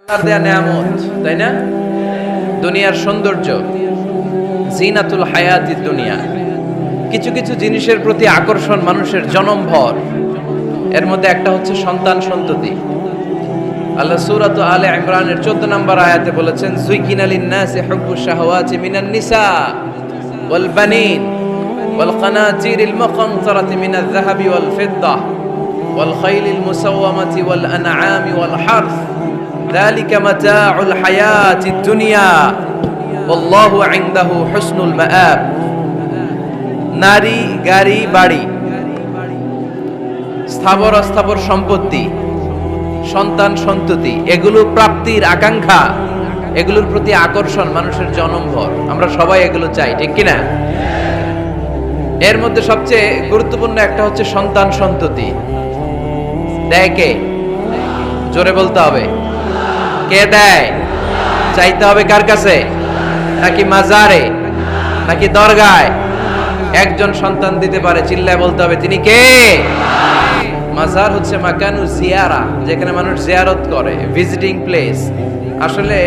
আল্লাহর দেয়া নেয়ামত, তাই না? দুনিয়ার সৌন্দর্য, জিনাতুল হায়াতিদ দুনিয়া। কিছু কিছু জিনিসের প্রতি আকর্ষণ মানুষের জনমভর। এর মধ্যে একটা হচ্ছে সন্তান সন্ততি। আল্লাহ সূরাত আলে ইমরানের 14 নম্বর আয়াতে বলেছেন, যুইকিনা লিন-নাসি হুব্বুশ শাহাওয়াতি মিনান নিসা ওয়াল বানিন ওয়াল কানাতিরিল মুকানতারাতি মিনাজ যাহাবি ওয়াল ফিদ্দাহ ওয়াল খাইলিল মুসাওয়ামাতি ওয়াল আনআমি ওয়াল হারথ যালিকা মাতাউল হায়াতিদ দুনিয়া ওয়াল্লাহু ইনদাহু হুসনুল মাআব। নারী, গাড়ি, বাড়ি, স্থাবর অস্থাবর সম্পত্তি, সন্তান সন্ততি, এগুলো প্রাপ্তির আকাঙ্ক্ষা, এগুলোর প্রতি আকর্ষণ মানুষের জনমভর। আমরা সবাই এগুলো চাই, ঠিক কিনা? এর মধ্যে সবচেয়ে গুরুত্বপূর্ণ একটা হচ্ছে সন্তান সন্ততি। দেয় কে? জোরে বলতে হবে, কে দেয়? চাইতে হবে কার কাছে? নাকি মাজারে, নাকি দরগায়? একজন সন্তান দিতে পারে, চিল্লায় বলতে হবে তিনি কে? মাজার হচ্ছে মাকানু জিয়ারা, যেখানে মানুষ জিয়ারত করে, ভিজিটিং প্লেস। আসলে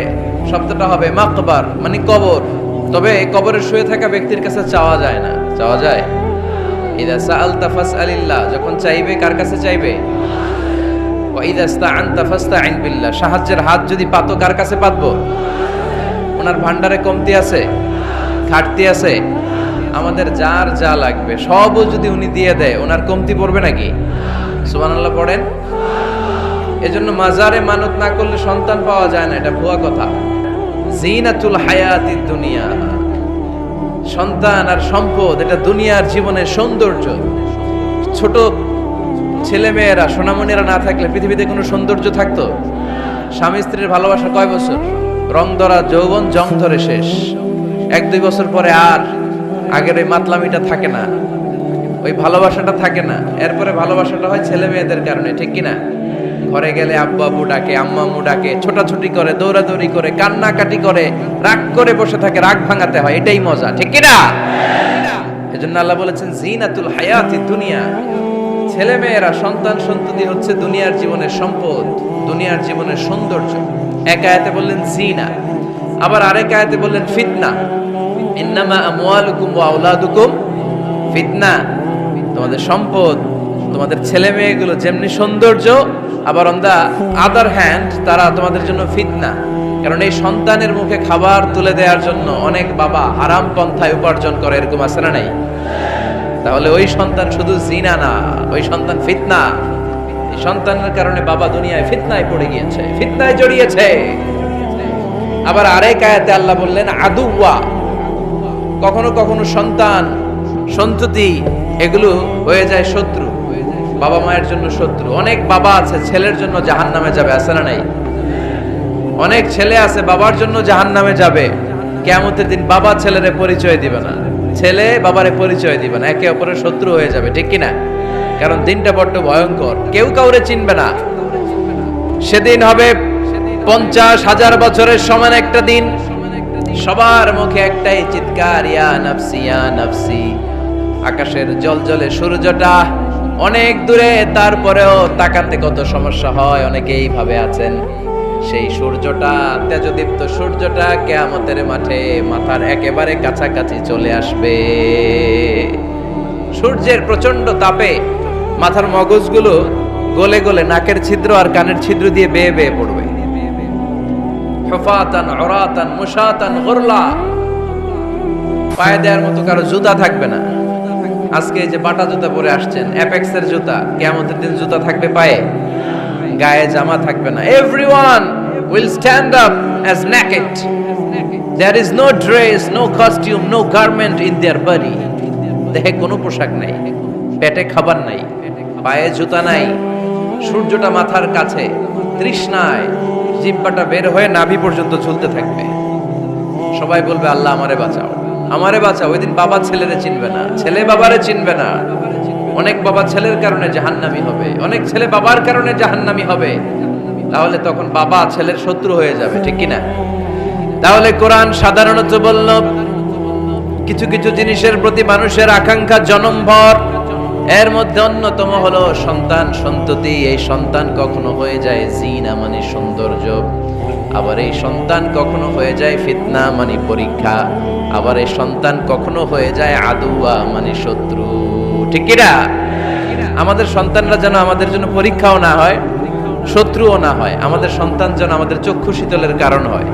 শব্দটা হবে মাকবার, মানে কবর। তবে কবরে শুয়ে থাকা ব্যক্তির কাছে চাওয়া যায় না। চাওয়া যায়? ইদা সাআলতা ফাসআলিল্লাহ, যখন চাইবে কার কাছে চাইবে? ওয়া ইদা ইসতাআনতা ফাসতাইন বিল্লাহ, সাহায্যের হাত যদি পাতো কার কাছে পাতবো? ওনার ভান্ডারে কমতি আছে, ঘাটতি আছে? আমাদের যার যা লাগবে সবও যদি উনি দিয়ে দেয়, ওনার কমতি পড়বে নাকি? সুবহানাল্লাহ পড়েন। এজন্য মাজারে মানত না করলে সন্তান পাওয়া যায় না, এটা ভুয়া কথা। জিনাতুল হায়াতিদ দুনিয়া, সন্তান আর সম্পদ, এটা দুনিয়ার জীবনের সৌন্দর্য। ছোট ছেলে মেয়েরা, সোনামণিরা না থাকলে পৃথিবীতে কোনো সৌন্দর্য থাকতো? স্বামী স্ত্রীর ভালোবাসা কয় বছর? রং ধরা যৌবন, জং ধরে শেষ। 1-2 বছর পরে আর আগের ওই মাতলামিটা থাকে না, ওই ভালোবাসাটা থাকে না। এরপরে ভালোবাসাটা হয় ছেলে মেয়েদের কারণে, ঠিক কিনা? ঘরে গেলে আব্বু আব্বু ডাকে, আম্মা আম্মু ডাকে, ছোটাছুটি করে, দৌড়াদৌড়ি করে, কান্নাকাটি করে, রাগ করে বসে থাকে, রাগ ভাঙাতে হয়, এটাই মজা, ঠিক কিনা? এজন্য আল্লাহ বলেছেন জিনাতুল হায়াতিদ দুনিয়া। ছেলে মেয়েরা, সন্তান সন্ততি হচ্ছে দুনিয়ার জীবনের সম্পদ, দুনিয়ার জীবনের সৌন্দর্য। এক আয়াতে বললেন জিনা, আবার আরেক আয়াতে বললেন ফিতনা। ইন্নামা আমওয়ালুকুম ওয়া আওলাদুকুম ফিতনা। তোমাদের সম্পদ, তোমাদের ছেলে মেয়েগুলো যেমনি সৌন্দর্য, আবার অন দা আদার হ্যান্ড তারা তোমাদের জন্য ফিতনা। কারণ এই সন্তানের মুখে খাবার তুলে দেওয়ার জন্য অনেক বাবা হারাম পন্থায় উপার্জন করে, এরকম আছে না নাই? তাহলে ওই সন্তান শুধু জিনা না, ওই সন্তান ফিতনা। এই সন্তানের কারণে বাবা দুনিয়ায় ফিতনায় পড়ে গিয়েছে, ফিতনায় জড়িয়েছে। আবার আরেক আয়াতে আল্লাহ বললেন আদুওয়া। কখনো কখনো সন্তান সন্ততি এগুলো হয়ে যায় শত্রু, বাবা মায়ের জন্য শত্রু। অনেক বাবা আছে ছেলের জন্য জাহান্নামে যাবে, আছে না নাই? অনেক ছেলে আছে বাবার জন্য জাহান্নামে যাবে। কিয়ামতের দিন বাবা ছেলেরে পরিচয় দিবে না, ছেলে বাবারে পরিচয় দিবে না, একে অপরের শত্রু হয়ে যাবে, ঠিক কিনা? কারণ দিনটা বড্ড ভয়ঙ্কর, কেউ কাউরে চিনবে না। সেদিন হবে 50,000 বছরের সমান একটা দিন। সবার মুখে একটাই চিৎকার, ইয়া নাফসি ইয়া নাফসি। আকাশের জলজলে সূর্যটা অনেক দূরে, তারপরেও তাকাতে কত সমস্যা হয়। অনেকেই ভাবে আছেন সেই সূর্যটা, তেজদীপ্ত সূর্যটা কিয়ামতের মাঠে মাথার একেবারে কাছাকাছি চলে আসবে। সূর্যের প্রচন্ড তাপে মাথার মগজগুলো গলে গলে নাকের ছিদ্র আর কানের ছিদ্র দিয়ে বেয়ে বেয়ে পড়বে। হুফাতান উরাতান মুশাতান গুরলা, পায়ে দেওয়ার মতো কারো জুতা থাকবে না। আজকে এই যে বাটা জুতা পরে আসছেন, অ্যাপেক্সের জুতা, কিয়ামতের দিন জুতা থাকবে পায়ে, গায়ে জামা থাকবে না। Everyone will stand up as naked. There is no dress, no costume, no garment in their body. দেহে কোনো পোশাক নাই, পেটে খাবার নাই, পায়ে জুতা নাই, সূর্যটা মাথার কাছে, তৃষ্ণায় জিহ্বাটা বের হয়ে নাভি পর্যন্ত ঝুলতে থাকবে। সবাই বলবে আল্লাহ আমারে বাঁচাও, আমারে বাঁচাও। ওই দিন বাবা ছেলেরে চিনবে না, ছেলে বাবারে চিনবে না। অনেক বাবা ছেলের কারণে জাহান্নামী হবে, অনেক ছেলে বাবার কারণে জাহান্নামী হবে। তাহলে তখন বাবা ছেলের শত্রু হয়ে যাবে, ঠিক কিনা? তাহলে কোরআন সাধারণত বলল কিছু কিছু জিনিসের প্রতি মানুষের আকাঙ্ক্ষা জনমভর। এর মধ্যে অন্যতম হলো সন্তান সন্ততি। এই সন্তান কখনো হয়ে যায় জিনা, মানে সৌন্দর্য। আবার এই সন্তান কখনো হয়ে যায় ফিতনা মানে পরীক্ষা, আবার এই সন্তান কখনো হয়ে যায় আদুয়া মানে শত্রু। ঠিক কি না? আমাদের সন্তানরা যেন আমাদের জন্য পরীক্ষাও না হয়, শত্রুও না হয়, আমাদের সন্তান যেন আমাদের চক্ষু শীতলের কারণ হয়।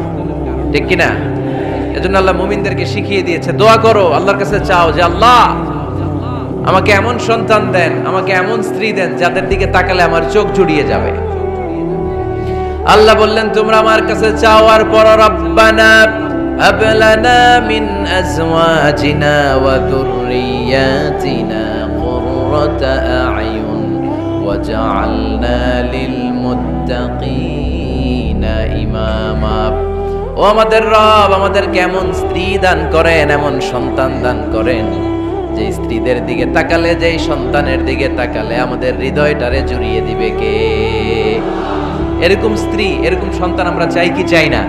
ঠিক কি না? এজন্য আল্লাহ মুমিনদেরকে শিখিয়ে দিয়েছে, দোয়া করো, আল্লাহর কাছে চাও যে আল্লাহ আমাকে এমন সন্তান দেন, আমাকে এমন স্ত্রী দেন যাদের দিকে তাকালে আমার চোখ জুড়িয়ে যাবে। আল্লাহ বললেন তোমরা আমার কাছে চাও আর পড়ো, রব্বানা হাব লানা মিন আজওয়াজিনা ওয়া যুররিয়াতিনা কুররাতা আ'য়ুন ওয়াজআলনা লিল মুত্তাকিনা ইমামা। ও আমাদের রব, আমাদের কেমন স্ত্রী দান করেন, এমন সন্তান দান করেন যে স্ত্রীদের দিকে তাকালে, যেই সন্তানের দিকে তাকালে আমাদের হৃদয়টারে জুড়িয়ে দিবে কে? এরকম স্ত্রী, এরকম সন্তান আমরা চাই কি চাই না?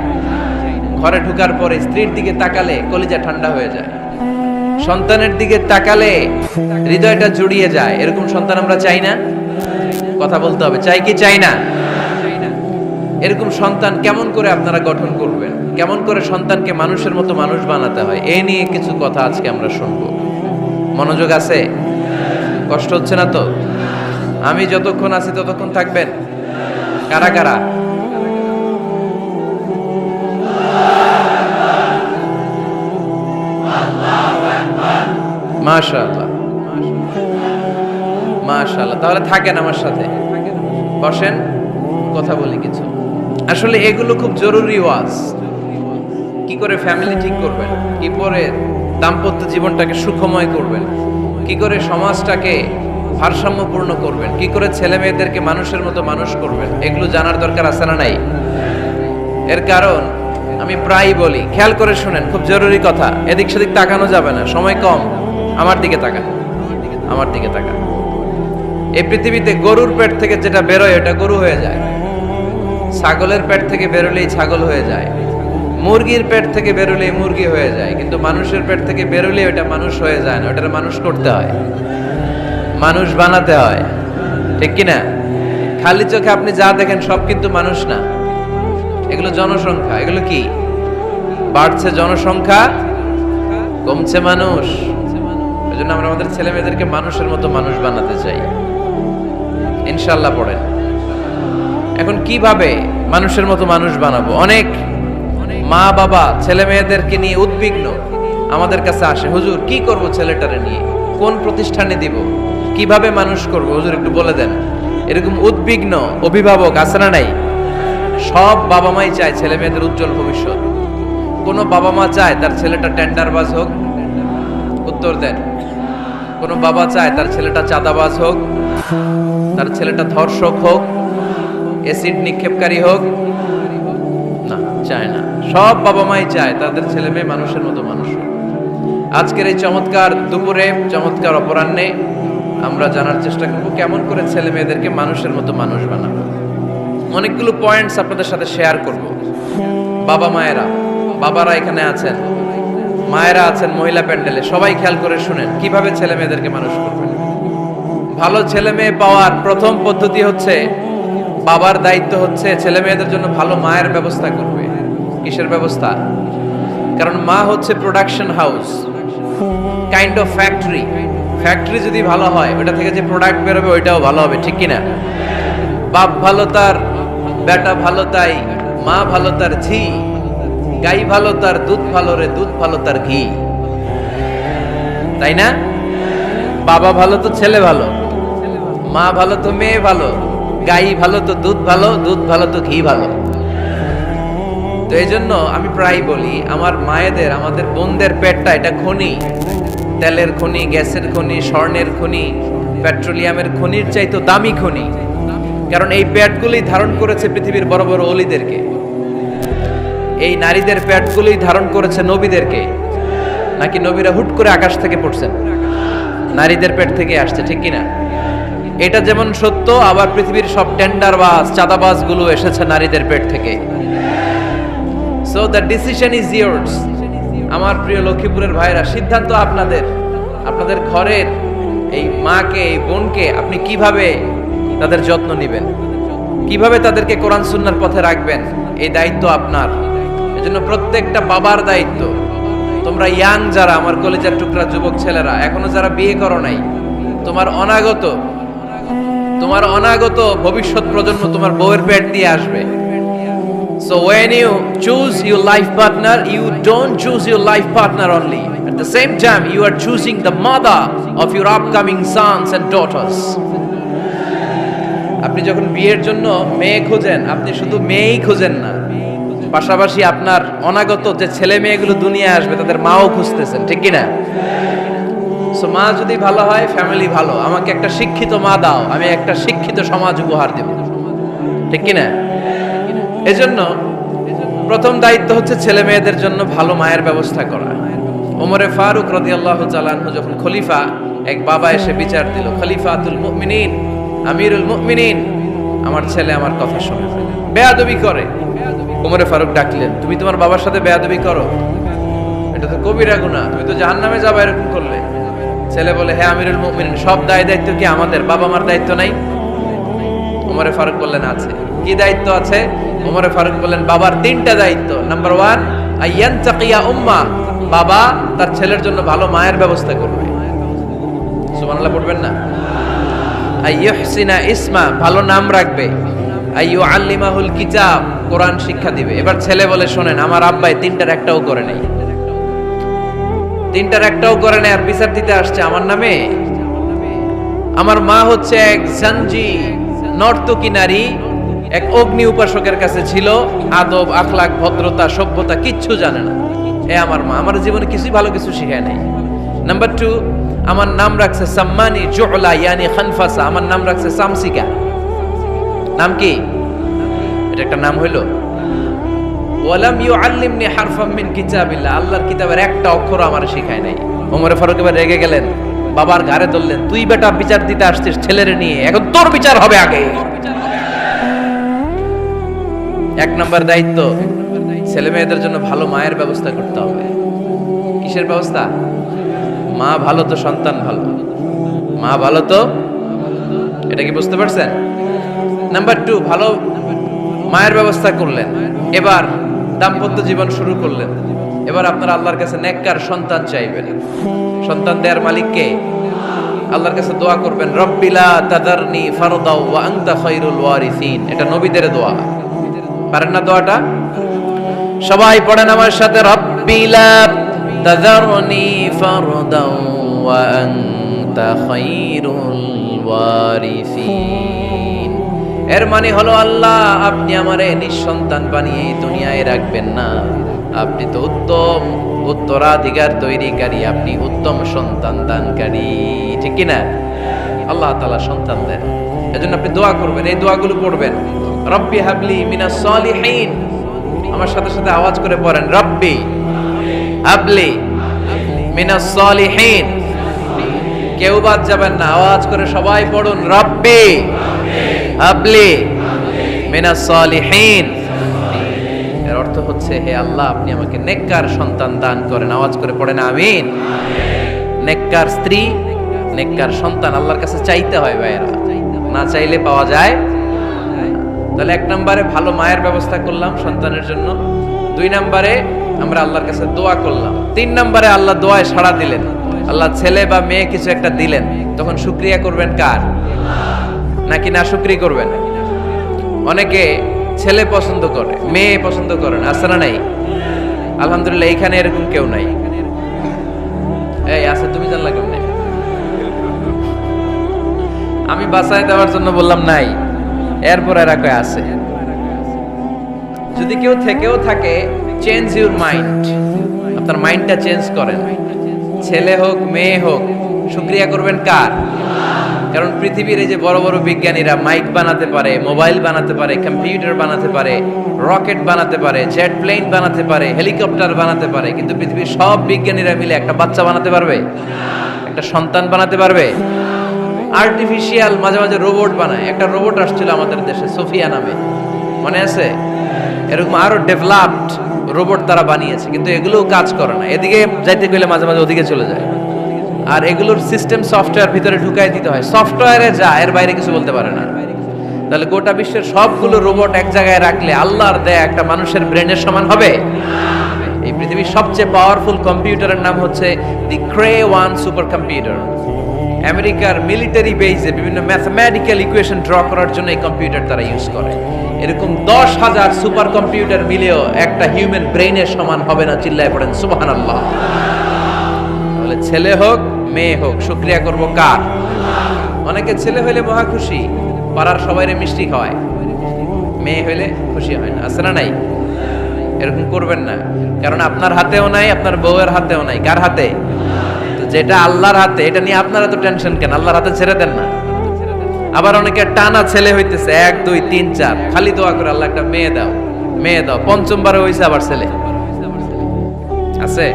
ঘরে ঢোকার পরে স্ত্রীর দিকে তাকালে কলিজা ঠান্ডা হয়ে যায়, সন্তানের দিকে তাকালে হৃদয়টা জুড়িয়ে যায়। এরকম সন্তান আমরা চাই না? কথা বলতে হবে, চাই কি চাই না? এরকম সন্তান কেমন করে আপনারা গঠন করবেন, কেমন করে সন্তানকে মানুষের মতো মানুষ বানাতে হয়, এই নিয়ে কিছু কথা আজকে আমরা শুনবো। মনোযোগ আছে? কষ্ট হচ্ছে না তো? আমি যতক্ষণ আছি ততক্ষণ থাকবেন? কারা কারা? মাশাআল্লাহ, মাশাআল্লাহ। তাহলে থাকেন আমার সাথে, বসেন, কথা বলি কিছু। আসলে এগুলো খুব জরুরি ওয়াজ। কি করে ফ্যামিলি ঠিক করবেন, কি করে দাম্পত্য জীবনটাকে সুখময় করবেন, কি করে সমাজটাকে ভারসাম্যপূর্ণ করবেন, কি করে ছেলে মেয়েদেরকে মানুষের মতো মানুষ করবেন, এগুলো জানার দরকার আছে না নাই? এর কারণ আমি প্রায় বলি, খেয়াল করে শুনেন, খুব জরুরি কথা, এদিক সেদিক তাকানো যাবে না, সময় কম। আমার দিকে তাকান, আমার দিকে তাকান। এই পৃথিবীতে গরুর পেট থেকে যেটা বেরোয় ওটা গরু হয়ে যায়, ছাগলের পেট থেকে বেরোলেই ছাগল হয়ে যায়, মুরগির পেট থেকে বেরোলেই মুরগি হয়ে যায়, কিন্তু মানুষের পেট থেকে বেরোলে ওটা মানুষ হয়ে যায় না, ওটার মানুষ করতে হয়, মানুষ বানাতে হয়। ঠিক কিনা? খালি চোখে আপনি যা দেখেন সব কিন্তু মানুষ না, এগুলো জনসংখ্যা। এগুলো কি? বাড়ছে জনসংখ্যা, কমছে মানুষ। এজন্য আমরা আমাদের ছেলে মেয়েদেরকে মানুষের মতো মানুষ বানাতে চাই, ইনশাআল্লাহ। পড়েন। এখন কিভাবে মানুষের মতো মানুষ বানাবো? অনেক মা বাবা ছেলে মেয়েদেরকে নিয়ে উদ্বিগ্ন, আমাদের কাছে আসে, হুজুর কি করব ছেলেটারে নিয়ে, কোন প্রতিষ্ঠানে দিব, কিভাবে মানুষ করব হুজুর একটু বলে দেন। এরকম উদ্বিগ্ন অভিভাবক আছে না নাই? সব বাবা মাই চায় ছেলে মেয়েদের উজ্জ্বল ভবিষ্যৎ। কোন বাবা মা চায় তার ছেলেটা টেন্ডারবাজ হোক? উত্তর দেন। কোন বাবা চায় তার ছেলেটা চাঁদাবাজ হোক, তার ছেলেটা ধর্ষক হোক, অ্যাসিড নিক্ষেপকারী হোক? না, চায় না। সব বাবা মাই চায় তাদের ছেলে মেয়ে মানুষের মতো মানুষ হোক। আজকের এই চমৎকার দুপুরে, চমৎকার অপরাহ্নে আমরা জানার চেষ্টা করব কেমন করে ছেলে মেয়েদেরকে মানুষের মতো মানুষ বানাবো। অনেকগুলো পয়েন্টস আপনাদের সাথে শেয়ার করব। বাবা মায়েরা, বাবারা এখানে আছেন, মায়েরা আছেন মহিলা প্যান্ডেলে, সবাই খেয়াল করে শুনেন কিভাবে ছেলে মেয়েদেরকে মানুষ করবেন। ভালো ছেলে মেয়ে পাওয়ার প্রথম পদ্ধতি হচ্ছে, বাবার দায়িত্ব হচ্ছে ছেলে মেয়েদের জন্য ভালো মায়ের ব্যবস্থা করবে। কিসের ব্যবস্থা? কারণ মা হচ্ছে production house, kind of factory. Factory যদি ভালো হয়, ওটা থেকে যে প্রোডাক্ট বেরোবে ওইটাও ভালো হবে। ঠিক কিনা? বাপ ভালো তার বেটা ভালো তাই, মা ভালো তার ঝি, গাই ভালো তার দুধ ভালো রে, দুধ ভালো তার ঘি। তাই না? বাবা ভালো তো ছেলে ভালো, মা ভালো তো মেয়ে ভালো, গাই ভালো তো দুধ ভালো, দুধ ভালো তো ঘি ভালো। তো এই জন্য আমি প্রায় বলি, আমার মায়েদের, আমাদের বোনদের পেটটা এটা খনি, তেলের খনি, গ্যাসের খনি, স্বর্ণের খনি, পেট্রোলিয়ামের খনির চাইতো দামি খনি। কারণ এই পেটগুলোই ধারণ করেছে পৃথিবীর বড় বড় অলিদেরকে, এই নারীদের পেটগুলোই ধারণ করেছে নবীদেরকে। নাকি নবীরা হুট করে আকাশ থেকে পড়ছেন? নারীদের পেট থেকে আসছে। ঠিক কিনা? এটা যেমন সত্য, আবার পৃথিবীর সব টেন্ডারবাজ, চাঁদাবাজ গুলো এসেছে নারীদের পেট থেকে। So the decision is years. আমার প্রিয় লক্ষ্মীপুরের ভাইরা, সিদ্ধান্ত আপনাদের। আপনাদের ঘরের এই মাকে, এই বোনকে আপনি কিভাবে তাদের যত্ন নেবেন, কিভাবে তাদেরকে কোরআন সুন্নাহর পথে রাখবেন, এই দায়িত্ব আপনার। এজন্য প্রত্যেকটা বাবার দায়িত্ব। তোমরা ইয়াং যারা, আমার কলেজের টুকরা যুবক ছেলেরা, এখনো যারা বিয়ে করো নাই, তোমার অনাগত ভবিষ্যৎ প্রজন্ম তোমার বউয়ের পেট দিয়ে আসবে। So when you choose your life partner, you don't choose your life partner only. At the same time, you are choosing the mother of your upcoming sons and daughters. আপনি যখন বিয়ের জন্য মেয়ে খোঁজেন, আপনি শুধু মেয়েই খোঁজেন না, পাশাপাশি আপনার অনাগত যে ছেলে মেয়েগুলো দুনিয়ায় আসবে তাদের মাও খুঁজতেছেন, ঠিক কি না? সো মা যদি ভালো হয়, ফ্যামিলি ভালো। আমাকে একটা শিক্ষিত মা দাও, আমি একটা শিক্ষিত সমাজ উপহার দেব, ঠিক কি না? এজন্য প্রথম দায়িত্ব হচ্ছে ছেলে মেয়েদের জন্য ভালো মায়ের ব্যবস্থা করা। ওমরে ফারুক রাদিয়াল্লাহু তাআলা আনহু যখন খলিফা, এক বাবা এসে বিচার দিল, খলিফাতুল মুমিনিন, আমিরুল মুমিনিন, আমার ছেলে আমার কথা শোনে, বেয়াদবি করে। ওমরে ফারুক ডাকলেন, তুমি তোমার বাবার সাথে বেয়াদবি করো? এটা তো কবিরা গুনাহ, তুমি তো জাহান্নামে যাবে এরকম করলে। ছেলে বলে, হ্যাঁ আমিরুল মুমিনিন, সব দায়িত্ব কি আমাদের? বাবা মার দায়িত্ব নাই? ওমরে ফারুক বললেন, আছে। কি দায়িত্ব আছে? ওমরে ফারুক বললেন, বাবার তিনটা দায়িত্ব। নাম্বার 1, আইয়ানতাকিয়া উম্মা, বাবা তার ছেলের জন্য ভালো মায়ের ব্যবস্থা করবে। সুবহানাল্লাহ পড়বেন না? আইয়ুহসিনা ইসমা, ভালো নাম রাখবে। আইয়ুআল্লিমাহুল কিতাব, কোরআন শিক্ষা দিবে। এবার ছেলে বলে, শোনেন, আমার আব্বাই তিনটার একটাও করে নাই, আর বিচার দিতে আসছে আমার নামে। আমার মা হচ্ছে এক জাঞ্জি, নর্তকী নারী, এক অগ্নি উপাসকের কাছে ছিল, আদব আখলাক ভদ্রতা সভ্যতা কিচ্ছু জানে না। আমার মা আমার জীবনে কিছুই ভালো কিছু শিখায় নাই। নাম্বার 2, আমার নাম রাখছে সাম্মানি জুলা ইয়ানি খানফাসা, আমার নাম রাখছে সামসিকা। নাম কি? এটা একটা নাম হইল? ওয়ালাম ইউআল্লিমনি হারফাম মিন কিতাবিল্লাহ, আল্লাহর কিতাবের একটা অক্ষর আমার শিখায় নাই। ওমরে ফারুক এবার রেগে গেলেন, বাবার ঘাড়ে ধরলেন, তুই বেটা বিচার দিতে আসছিস ছেলেরে নিয়ে, এখন তোর বিচার হবে আগে। এক নম্বর দায়িত্ব, ছেলে মেয়েদের জন্য ভালো মায়ের ব্যবস্থা করতে হবে। কিসের ব্যবস্থা? মা ভালো তো সন্তান ভালো, মা ভালো তো, এটা কি বুঝতে পারছেন? নাম্বার 2, ভালো মায়ের ব্যবস্থা করলেন, এবার দাম্পত্য জীবন শুরু করলেন। এবার আপনারা আল্লাহর কাছে নেককার সন্তান চাইবেন। সন্তান দেওয়ার মালিক কে? আল্লাহর কাছে দোয়া করবেন, রব্বিলা তাদারনি ফারদাও ওয়া আনতা খায়রুল ওয়ারিসিন। এটা নবীদের দোয়া, পারেন না দোয়াটা? সবাই পড়েন আমার সাথে, রব্বিলা তাদারনি ফারদাও ওয়া আনতা খায়রুল ওয়ারিসিন। এর মানে হলো, আল্লাহ আপনি আমারে নিঃসন্তান বানিয়ে দুনিয়ায় রাখবেন না, আপনি তো উত্তম উত্তরাধিকার তৈরিকারী, আপনি উত্তম সন্তান দানকারী, ঠিক কি না? আল্লাহ তাআলা সন্তান দেন, এজন্য আপনি দোয়া করবেন, এই দোয়াগুলো পড়বেন। রব্বি হাবলি মিনাস সালিহিন, আমার সাথে সাথে আওয়াজ করে পড়েন, রব্বি হাবলি মিনাস সালিহিন। কেউ বাদ যাবেন না, আওয়াজ করে সবাই পড়ুন, রব্বি হাবলি মিনাস সালিহিন। এর অর্থ হচ্ছে, হে আল্লাহ আপনি আমাকে নেককার সন্তান দান করেন। আওয়াজ করে পড়েন আমিন। নেককার স্ত্রী, নেককার সন্তান আল্লাহর কাছে চাইতে হয় ভাইয়েরা, না চাইলে পাওয়া যায়। তাহলে 1 নম্বরে ভালো মায়ের ব্যবস্থা করলাম সন্তানের জন্য, 2 নম্বরে আমরা আল্লাহর কাছে দোয়া করলাম, 3 নম্বরে আল্লাহ দোয়ায় সাড়া দিলেন, আল্লাহ ছেলে বা মেয়ে কিছু একটা দিলেন, তখন শুকরিয়া করবেন কার? নাকি না শুকরি করবেন? অনেকে ছেলে পছন্দ করে, মেয়ে পছন্দ করেন, আছে না নাই? আলহামদুলিল্লাহ এখানে এরকম কেউ নাই। এই আছে, তুমি জানলা কেমনে? আমি বাঁচাই দেওয়ার জন্য বললাম নাই, এরপর এরা কয় আছে। যদি কেউ থেকেও থাকে, চেঞ্জ ইউর মাইন্ড, আপনার মাইন্ডটা চেঞ্জ করেন। ছেলে হোক মেয়ে হোক, শুকরিয়া করবেন কার? কারণ পৃথিবীর এই যে বড় বড় বিজ্ঞানীরা মাইক বানাতে পারে, মোবাইল বানাতে পারে, কম্পিউটার বানাতে পারে, রকেট বানাতে পারে, জেট প্লেন বানাতে পারে, হেলিকপ্টার বানাতে পারে, কিন্তু পৃথিবীর সব বিজ্ঞানীরা মিলে একটা বাচ্চা বানাতে পারবে? একটা সন্তান বানাতে পারবে? আর্টিফিশিয়াল মাঝে মাঝে রোবট বানায়। একটা রোবট আসছিল আমাদের দেশে, সোফিয়া নামে, মনে আছে? এরকম আরো ডেভেলপড রোবট তারা বানিয়েছে, কিন্তু এগুলোও কাজ করে না। এদিকে যাইতে গেলে মাঝে মাঝে ওদিকে চলে যায়। আর এগুলোর সিস্টেম সফটওয়্যার ভিতরে ঢুকাই দিতে হয়, সফটওয়্যারে যা, এর বাইরে কিছু বলতে পারে না। তাহলে গোটা বিশ্বের সবগুলো রোবট এক জায়গায় রাখলে আল্লাহর দেয়া একটা মানুষের ব্রেনের সমান হবে? এই পৃথিবীর সবচেয়ে পাওয়ারফুল কম্পিউটারের নাম হচ্ছে দি ক্রে 1 সুপার কম্পিউটার। আমেরিকার মিলিটারি বেজে বিভিন্ন ম্যাথমেটিক্যাল ইকুয়েশন ড্র করার জন্য এই কম্পিউটার তারা ইউজ করে। এরকম 10,000 সুপার কম্পিউটার মিলেও একটা হিউম্যান ব্রেনের সমান হবে না। চিল্লায় পড়েন সুবহানাল্লাহ। তাহলে ছেলে হোক মেয়ে হোক শুকরিয়া করব কার? অনেকে ছেলে হইলে মহা খুশি, পাড়ার সবাইরে মিষ্টি খাওয়ায়, মেয়ে হইলে খুশি হয় না। আছে না নাই? এরকম করবেন না, কারণ আপনার হাতেও নাই, আপনার বউয়ের হাতেও নাই। কার হাতে? তো যেটা আল্লাহর হাতে, এটা নিয়ে আপনারা তো টেনশন কেন? আল্লাহর হাতে ছেড়ে দেন না। আবার অনেকে টানা ছেলে হইতেছে 1 2 3 4, খালি দোয়া করে আল্লাহ একটা মেয়ে দাও, মেয়ে দাও। পঞ্চমবারে হইছে আবার ছেলে। আছে?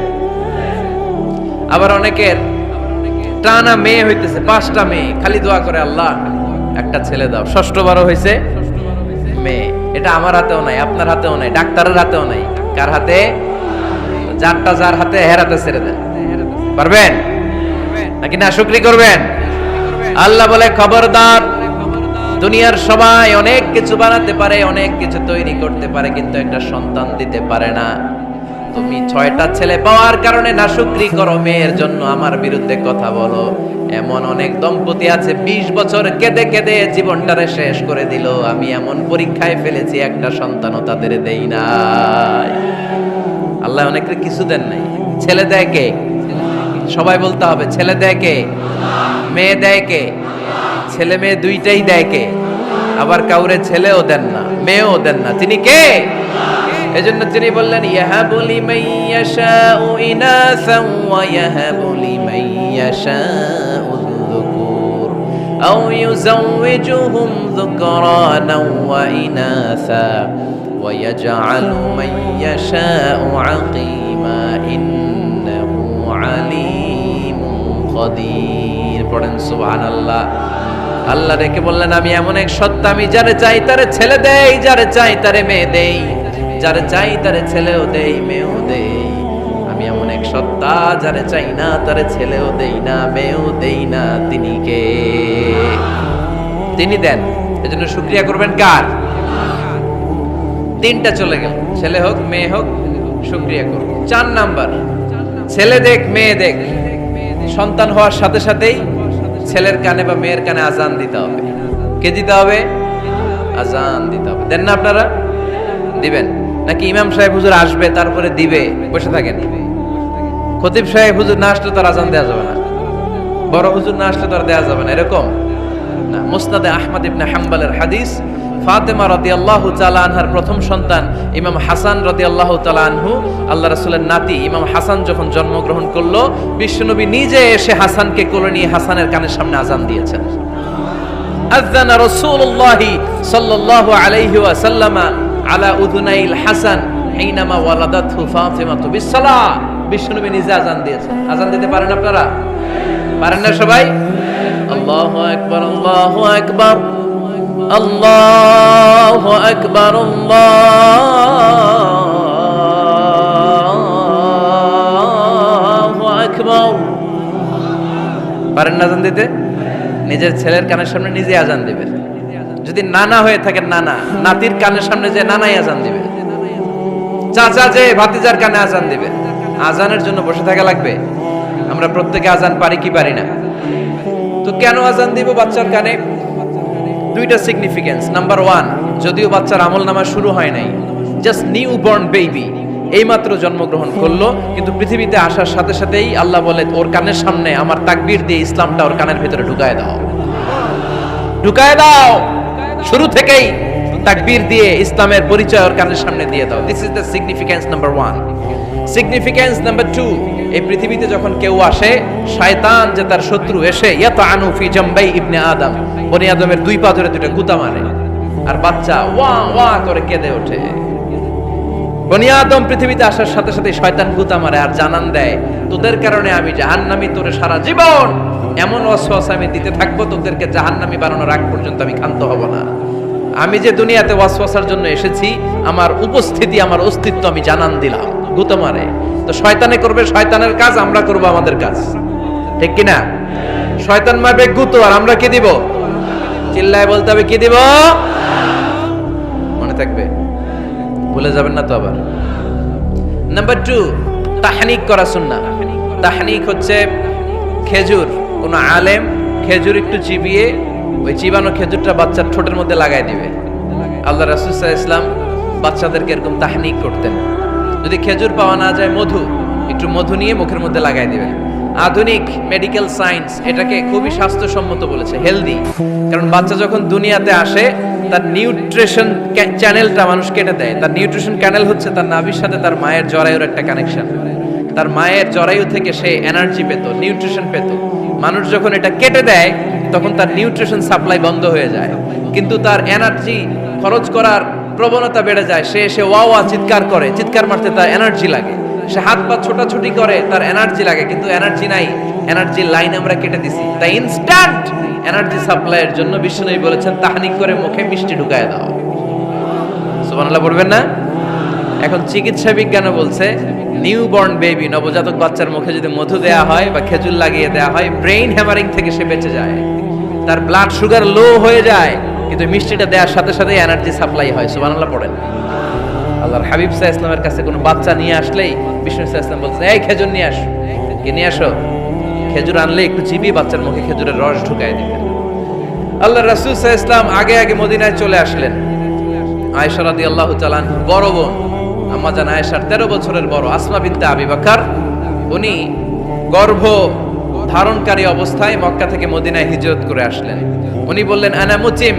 আবার অনেকের টানা মেয়ে হইতেছে 5টা মেয়ে, খালি দোয়া করে আল্লাহ একটা ছেলে দাও। ষষ্ঠবারও হইছে মেয়ে। এটা আমার হাতেও নাই, আপনার হাতেও নাই, ডাক্তারের হাতেও নাই। কার হাতে? যারটা যার হাতে হেরাতে ছেড়ে দেন। পারবেন নাকি না শুকরি করবেন? আল্লাহ বলে খবরদার, দুনিয়ার সবাই অনেক কিছু বানাতে পারে, অনেক কিছু তৈরি করতে পারে, কিন্তু একটা সন্তান দিতে পারে না। তুমি 6টা ছেলে পাওয়ার কারণে নাশুকরি করো, মেয়ের জন্য আমার বিরুদ্ধে কথা বলো। এমন অনেক দম্পতি আছে 20 বছর কেঁদে কেঁদে জীবনটারে শেষ করে দিল। আমি এমন পরীক্ষায় ফেলেছি, একটা সন্তানও তাদের দেই নাই। আল্লাহ অনেকের কিছু দেন নাই। ছেলে দেয় কে? সবাই বলতে হবে, ছেলে দেয় কে? মেয়ে দেয় কে? ছেলে মেয়ে দুইটাই দেয় কে? আবার কাউরে ছেলেও দেন না, মেয়েও দেন না। তিনি কে? এজন্য তিনি বললেন ইয়াহাবু লিমান ইয়াশাউ ইনাসান ওয়া ইয়াহাবু লিমান ইয়াশাউ যুকুর আও ইউযাওয়িজুহুম যুকরানান ওয়া ইনাসা ওয়া ইয়াজআলু মান ইয়াশাউ আকীমা ইন্নাহু আলীমুন কাদির। পড়েন সুবহানাল্লাহ। আল্লাহ রেখে বললেন আমি এমন এক সত্তা, আমি যারে চাই তারে ছেলে দেই, যারে চাই তারে মেয়ে দেই, যারে চাই তারে ছেলেও দেই মেয়েও দেই। আমি এমন এক সত্তা, যারে চাই না তারে ছেলেও দেই না মেয়েও দেই না। তিনি কে? তিনি দেন। এজন্য শুকরিয়া করবেন কার? 3টা চলে গেল, ছেলে হোক মেয়ে হোক শুকরিয়া করব। 4 নাম্বার, ছেলে দেখ মেয়ে দেখ, সন্তান হওয়ার সাথে সাথেই ছেলের কানে বা মেয়ের কানে আজান দিতে হবে। কে দিতে হবে? আজান দিতে হবে। দেন না আপনারা? দিবেন নাকি ইমাম সাহেব হুজুর আসবে তারপরে দিবে বসে থাকেন? খতিব সাহেব হুজুর না আসলে তার আজান দেওয়া যাবে না, বড় হুজুর না আসলে তার দেওয়া যাবে না, এরকম না। মুসনাদে আহমদ ইবনে হাম্বলের হাদিস, ফাতেমা রাদিয়াল্লাহু তাআলা আনহার প্রথম সন্তান ইমাম হাসান রাদিয়াল্লাহু তাআলা আনহু, আল্লাহ রাসূলের নাতি ইমাম হাসান যখন জন্মগ্রহণ করলো, বিশ্বনবী নিজে এসে হাসানকে কোলে নিয়ে হাসানের কানের সামনে আজান দিয়েছেন। আযানা রাসূলুল্লাহি সাল্লাল্লাহু আলাইহি ওয়াসাল্লাম আলা উযুনাইল হাসান হিনামা ওয়ালাদাতহু ফাতিমাতু বিসসালাহ। বিশ্বনবী নিজে আজান দিয়েছেন। আজান দিতে পারেন আপনারা? পারেন না সবাই? আল্লাহু আকবার, আল্লাহু আকবার, আল্লাহু আকবার, আল্লাহু আকবার। পারেন না আজান দিতে? নিজের ছেলের কানের সামনে নিজে আজান দিবে। যদি নানা হয়ে থাকেন, নানা নাতির কানের সামনে যে নানাই আজান দিবে, চাচা যে ভাতিজার কানে আজান দিবে। আজানের জন্য বসে থাকা লাগবে? আমরা প্রত্যেকে আজান পারি কি পারি না? তো কেন আজান দিব বাচ্চার কানে? 2টা সিগনিফিকেন্স। নাম্বার 1, যদিও বাচ্চার আমলনামা শুরু হয় নাই, জাস্ট নিউ বর্ন বেবি, এইমাত্র জন্মগ্রহণ করলো, কিন্তু পৃথিবীতে আসার সাথে সাথেই আল্লাহ বলে ওর কানের সামনে আমার তাকবীর দিয়ে ইসলামটা ওর কানের ভিতরে ঢুকায় দাও, ঢুকায় দাও। শুরু থেকেই তাকবীর দিয়ে ইসলামের পরিচয় ওর কানের সামনে দিয়ে দাও। This is the significance number 1। Significance number 2, এই পৃথিবীতে যখন কেউ আসে, শয়তান যে তার শত্রু এসে ইয়াতানু ফি জামবাই ইবনে আদম, বনি আদমের 2 পা ধরে 2টা গুতা মারে, আর বাচ্চা ওয়া ওয়া করে কেঁদে ওঠে। বনি আদম পৃথিবীতে আসার সাথে সাথে শয়তান গুতা মারে আর জানান দেয় তোদের কারণে আমি জাহান্নামী, তোরে সারা জীবন এমন ওয়াসওয়াসা আমি দিতে থাকবো, তোদেরকে জাহান্নামী বানানোর আগ পর্যন্ত আমি ক্ষান্ত হব না। আমি যে দুনিয়াতে ওয়াসওয়াসার জন্য এসেছি, আমার উপস্থিতি, আমার অস্তিত্ব আমি জানান দিলাম। গুতো মারে। তো শয়তানে করবে শয়তানের কাজ, আমরা করব আমাদের কাজ, ঠিক কিনা? শয়তান মারবে গুতো, আর আমরা কি দিব? চিল্লায় বলতে হবে কি দিব? মনে থাকবে, ভুলে যাবেন না তো আবার। নাম্বার 2, তাহনিক করা সুন্নাহ। তাহনিক হচ্ছে খেজুর, কোন আলেম খেজুর একটু চিবিয়ে ওই চিবানো খেজুরটা বাচ্চার ঠোঁটের মধ্যে লাগাই দিবে। আল্লাহ রাসূল সাল্লাল্লাহু আলাইহি ওয়াসাল্লাম বাচ্চাদেরকে এরকম তাহনিক করতেন। যদি খেজুর পাওয়া না যায়, একটু মধু নিয়ে মুখের মধ্যে লাগাই দিবেন। আধুনিক মেডিকেল সায়েন্স এটাকে খুবই স্বাস্থ্যসম্মত বলেছে, হেলদি। কারণ বাচ্চা যখন দুনিয়াতে আসে তার নিউট্রিশন চ্যানেলটা মানুষ কেটে দেয়। তার নিউট্রিশন চ্যানেল হচ্ছে তার নাভির সাথে তার মায়ের জরায়ুর একটা কানেকশন। তার মায়ের জরায়ু থেকে সে এনার্জি পেত, নিউট্রিশন পেত। মানুষ যখন এটা কেটে দেয় তখন তার নিউট্রিশন সাপ্লাই বন্ধ হয়ে যায়, কিন্তু তার এনার্জি খরচ করার প্রবণতা বেড়ে যায়। সে ওয়া চিৎকার করে, চিৎকার মারতে তার এনার্জি লাগে। সে হাত পা ছোটাছুটি করে, তার এনার্জি লাগে, কিন্তু এনার্জি নাই। এনার্জির লাইন আমরা কেটে দিছি। তাই ইনস্ট্যান্ট এনার্জি সাপ্লাইয়ের জন্য বিশ্বনবী বলেছেন তাহনিক করে মুখে মিষ্টি ঢুকায় দাও। সুবহানাল্লাহ পড়বেন না? এখন চিকিৎসা বিজ্ঞানও বলছে নিউবর্ন বেবি, নবজাতক বাচ্চার মুখে যদি মধু দেয়া হয় বা খেজুর লাগিয়ে দেয়া হয়, ব্রেইন হ্যামারিং থেকে সে বেঁচে যায়। তার ব্লাড সুগার লো হয়ে যায়, কিন্তু মিষ্টিটা দেওয়ার সাথে সাথে এনার্জি সাপ্লাই হয়। সুবহানাল্লাহ পড়েন। আল্লাহর হাবিব সাল্লাল্লাহু আলাইহি ওয়াসাল্লামের কাছে কোনো বাচ্চা নিয়ে আসলেই বিষ্ণু সাল্লাল্লাহু আলাইহি ওয়াসাল্লাম বলছেন, এই খেজুর নিয়ে আসো। কে নিয়ে আসো? খেজুর আনলে একটু চিবিয়ে বাচ্চার মুখে খেজুরের রস ঢুকায় দিতেন। আল্লাহর রাসূল সাল্লাল্লাহু আলাইহি ওয়াসাল্লাম আগে মদিনায় চলে আসলেন। আয়েশা রাদিয়াল্লাহু তাআলা আনহার বড় বোন আম্মা জান আয়েশার 13 বছরের বড় আসমা বিনতে আবি বকর, উনি গর্ভ ধারণকারী অবস্থায় মক্কা থেকে মদিনায় হিজরত করে আসলেন। উনি বললেন, আনা মুতিম,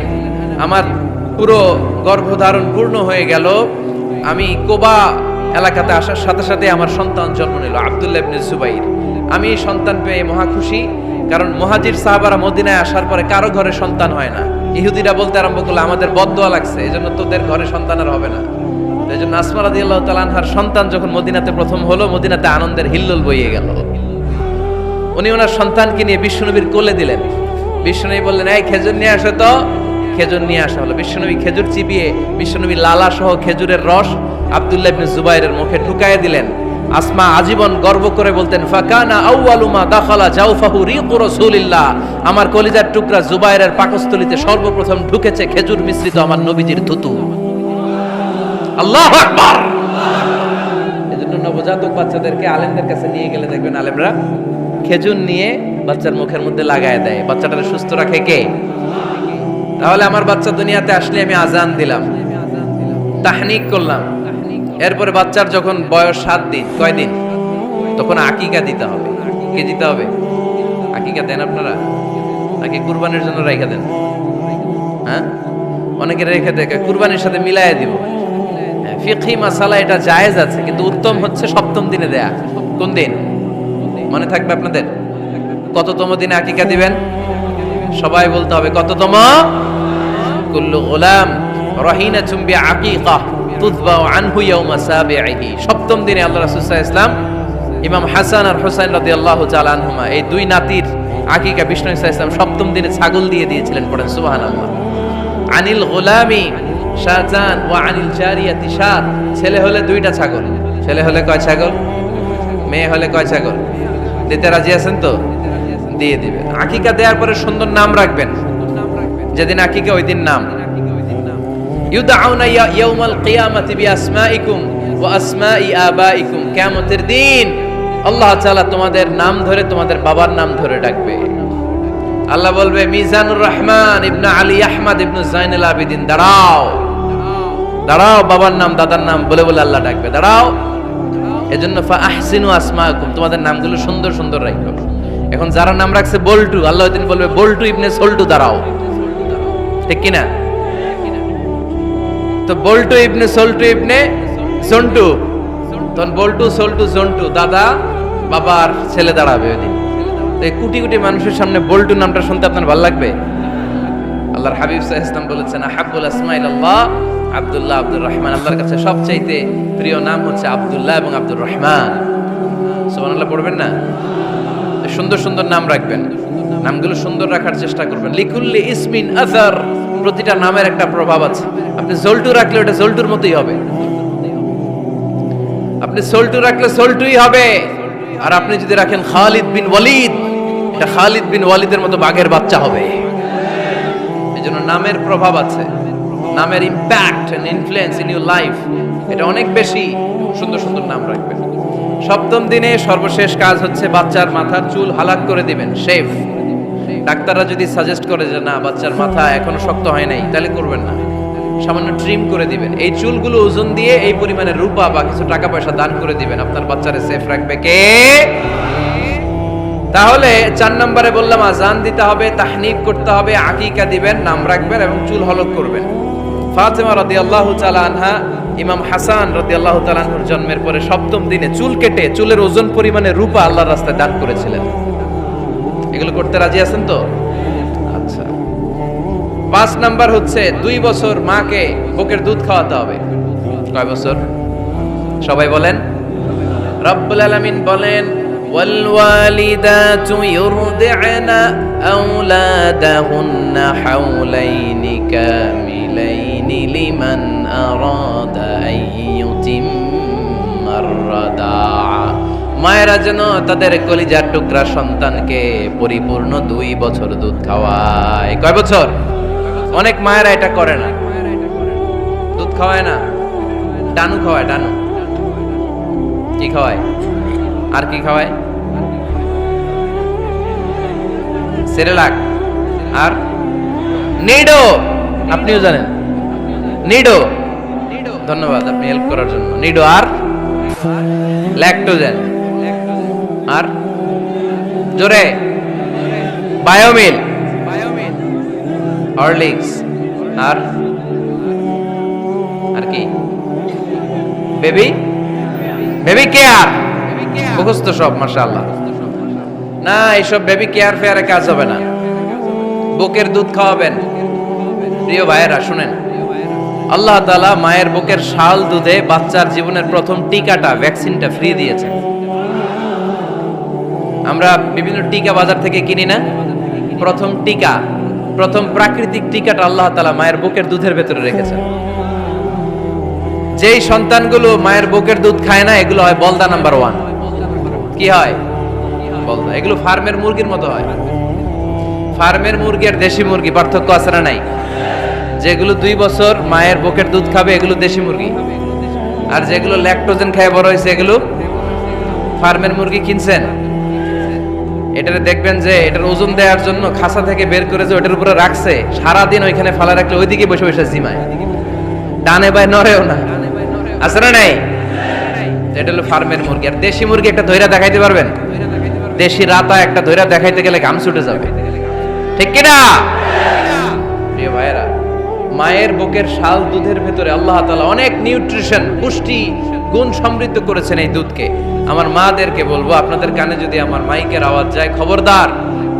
আমার পুরো গর্ভধারণ পূর্ণ হয়ে গেল। আমি কোবা এলাকাতে আসার সাথে সাথে আমার সন্তান জন্ম নিল, আব্দুল্লাহ ইবনে জুবাইর। আমি সন্তান পেয়ে মহা খুশি, কারণ মুহাজির সাহাবারা মদিনায় আসার পরে কারো ঘরে সন্তান হয় না। ইহুদিরা বলতে আরম্ভ করলো, আমাদের বদদোয়া লাগছে, এজন্য তোদের ঘরে সন্তান আর হবে না। এজন্য আসমা রাদিয়াল্লাহু তাআলা আনহার সন্তান যখন মদিনাতে প্রথম হলো, মদিনাতে আনন্দের হিল্লোল বইয়ে গেল। উনি ওনার সন্তানকে নিয়ে বিশ্বনবীর কোলে দিলেন। বিশ্বনবী বললেন, এই খেজুর নিয়ে আসো তো। খেজুর নিয়ে আসা হলো। বিশ্বনবী খেজুর চিবিয়ে বিশ্বনবী লালা সহ খেজুরের রস আব্দুল্লাহ ইবনে জুবাইরের মুখে ঢুকায় দিলেন। আসমা আজীবন গর্ব করে বলতেন, ফাকানা আউয়ালু মা দাখালা জাওফাহু রিকু রাসূলিল্লাহ, আমার কলিজার টুকরা জুবাইরের পাকস্থলীতে সর্বপ্রথম ঢুকেছে খেজুর মিশ্রিত আমার নবীজির থুতু। আল্লাহু আকবার। এজন্য নবজাতক বাচ্চাদেরকে আলেমদের কাছে নিয়ে গেলে দেখবেন আলেমরা খেজুর নিয়ে বাচ্চার মুখের মধ্যে লাগায় দেয়। বাচ্চাটাকে সুস্থ রাখে কে? তাহলে আমার বাচ্চা দুনিয়াতে আসলে আমি আজান দিলাম, তাহনিক করলাম, এরপরে বাচ্চার যখন বয়স 7 দিন, কয় দিন, তখন আকিকা দিতে হবে। কে দিতে হবে? আকিকা দেন আপনারা নাকি কুরবানির জন্য রেখে দেন? হ্যাঁ, অনেকে রেখে দেখে কুরবানির সাথে মিলাইয়া দিব। ফিকহি মাসালা এটা জায়েজ আছে, কিন্তু উত্তম হচ্ছে 7ম দিনে দেয়া। কোন দিন মনে থাকবে আপনাদের? কততম দিনে আকিকা দিবেন? সবাই বলতে হবে কততম? কুল্লু গোলাম রহিনাতুম বিআকিকা তুযবাউ আনহু ইয়াওমা সাবিহি। 7ম দিনে আল্লাহ রাসূল সাল্লাল্লাহু আলাইহি ওয়াসাল্লাম ইমাম হাসান আর হুসাইন রাদিয়াল্লাহু তাআলা আনহুমা, এই দুই নাতির আকিকা বিষ্ণু সাল্লাল্লাহু আলাইহি ওয়াসাল্লাম 7ম দিনে ছাগল দিয়ে দিয়েছিলেন। পড়েন সুবহানাল্লাহ। আনিল গোলামি শাজান ওয়া আনিল জারিয়াতি শাত। ছেলে হলে 2টা ছাগল, ছেলে হলে কয় ছাগল, মেয়ে হলে কয় ছাগল? দিতে রাজি আছেন তো? দিয়ে দিবেন। আকিকা দেওয়ার পরে সুন্দর নাম রাখবেন। যেদিন আকিকা ওই দিন নাম। ইউদাউনা ইয়াউমাল কিয়ামাতি বিআসমাইকুম ওয়া আসমাই আবাইকুম। কিয়ামতের দিন আল্লাহ তাআলা তোমাদের নাম ধরে, তোমাদের বাবার নাম ধরে ডাকবে। আল্লাহ বলবে, মিজানুর রহমান ইবনে আলী আহমদ ইবনে জাইনুল আবিদিন, দাঁড়াও দাঁড়াও, বাবার নাম দাদার নাম বলে বলে আল্লাহ ডাকবে, দাঁড়াও। এজন্য ফা আহসিনু আসমাকুম, তোমাদের নামগুলো সুন্দর সুন্দর রাখো। এখন যারা নাম রাখছে বল্টু, আল্লাহ ওই দিন বলবে, বল্টু ইবনে সল্টু, দাঁড়াও। ঠিক কিনা? তো বল্টু ইবনে সল্টু ইবনে জন্টু, তখন বল্টু সল্টু জন্টু, দাদা বাবার ছেলে দাঁড়াবে ওই দিন। তো এই কোটি কোটি মানুষের সামনে বল্টু নামটা শুনতে আপনার ভালো লাগবে? আল্লাহর হাবিব সাল্লাল্লাহু আলাইহি ওয়াসাল্লাম বলেছেন, আহাব্বুল আসমাইল্লাহ আব্দুল্লাহ আব্দুর রহমান। আল্লাহর কাছে সবচাইতে প্রিয় নাম হচ্ছে আব্দুল্লাহ এবং আব্দুর রহমান। সুবহানাল্লাহ পড়বেন না? সুন্দর সুন্দর নাম রাখবেন, নামগুলো সুন্দর রাখার চেষ্টা করবেন। লিকুল্লি ইসমিন আযার, প্রতিটা নামের একটা প্রভাব আছে। আপনি জল্টু রাখলে ওটা জল্টুর মতোই হবে, আপনি সল্টু রাখলে সল্টুই হবে। আর আপনি যদি রাখেন খালিদ বিন ওয়ালিদ, এটা খালিদ বিন ওয়ালিদের মতো বাঘের বাচ্চা হবে। এই যে নামের প্রভাব আছে, নামের impact and influence in your life, এটা অনেক বেশি। সুন্দর সুন্দর নাম রাখবেন। সপ্তম দিনে সর্বশেষ কাজ হচ্ছে বাচ্চার মাথার চুল হালাক করে দিবেন, শেভ। ডাক্তাররা যদি সাজেস্ট করে যে না বাচ্চার মাথা এখনো শক্ত হয় নাই, তাহলে করবেন না, সামান্য ট্রিম করে দিবেন। এই চুলগুলো ওজন দিয়ে এই পরিমাণে রূপা বা কিছু টাকা পয়সা দান করে দিবেন, আপনার বাচ্চারে সেফ রাখবে কে? তাহলে 4 নম্বরে বললাম আজান দিতে হবে, তাহনিক করতে হবে, আকিকা দিবেন, নাম রাখবেন এবং চুল হলক করবেন। ফাতেমা রাদিয়াল্লাহু তাআলা আনহা ইমাম হাসান রাদিয়াল্লাহু তাআলা আনহুর জন্মের পরে সপ্তম দিনে চুল কেটে চুলের ওজন পরিমাণে রূপা আল্লাহর রাস্তায় দান করেছিলেন। এগুলো করতে রাজি আছেন তো? আচ্ছা। 5 নাম্বার হচ্ছে 2 বছর মাকে বুকের দুধ খাওয়াতে হবে। কয় বছর? সবাই বলেন। রব্বুল আলামিন বলেন ওয়াল ওয়ালিদাতু ইউরদি'না আওলাদাহুন্না হাওলাইনি কামিলাইনি লিমান আরাদা আইয়ুতিম্মার রাদাআ। মায়েরা যেন তাদের কলিজার টুকরা সন্তানকে পরিপূর্ণ 2 বছর দুধ খাওয়ায়। কয় বছর? অনেক মায়েরা এটা করে না, দুধ খাওয়ায় না, ডানু খাওয়ায়। ডানু কি খাওয়ায়? আর কি খাওয়ায়? সেরেলাক আর নিডো। আপনিও জানেন নিডো? ধন্যবাদ আপনি হেল্প করার জন্য। নিডো আর ল্যাকটোজেন আর জোরে বায়োমিল, হরলিক্স আর কি? Baby care. মুখস্থ সব, মাশাআল্লাহ। না, এইসব বেবি কেয়ার ফেয়ারে কাজ হবে না। বুকের দুধ খাওয়াবেন। প্রিয় ভাইয়েরা শুনেন, আল্লাহ তাআলা মায়ের বুকের শাল দুধে বাচ্চার জীবনের প্রথম টিকাটা, ভ্যাকসিনটা ফ্রি দিয়েছেন। আমরা বিভিন্ন টিকা বাজার থেকে কিনি না? প্রথম টিকা, প্রথম প্রাকৃতিক টিকাটা আল্লাহ তাআলা মায়ের বুকের দুধের ভেতরে রেখেছেন। যেই সন্তানগুলো মায়ের বুকের দুধ খায় না, এগুলো হয় বলদা নাম্বার 1। কি হয়? বলদা। এগুলো ফার্মের মুরগির মতো হয়। ফার্মের মুরগি আর দেশি মুরগি পার্থক্য আছে না নাই? যেগুলো 2 বছর মায়ের বুকের দুধ খাবে এগুলো দেশি মুরগি, আর যেগুলো ল্যাকটোজেন খায় বড় হয়েছে এগুলো ফার্মের মুরগি। কিনছেন? এটারে দেখবেন যে এটার ওজন দেওয়ার জন্য খাসা থেকে বের করে যে ওটার উপরে রাখছে, সারাদিন ওইখানে ফালা রাখলে ওইদিকে বসে বসে জিমায়, ডানে বাই নড়েও না। আছে না নাই? এটা হলো ফার্মের মুরগি। আর দেশি মুরগি একটা ধইরা দেখাইতে পারবেন? দেশি রাতা একটা ধইরা দেখাইতে গেলে ঘাম ছুটে যাবে, ঠিক কিনা? প্রিয় ভাইয়েরা, মায়ের বুকের শাল দুধের ভেতরে আল্লাহ তাআলা অনেক নিউট্রিশন, পুষ্টি গুণ সমৃদ্ধ করেছেন এই দুধকে। আমার মাদেরকে বলবো, আপনাদের কানে যদি আমার মাইকের আওয়াজ যায়, খবরদার।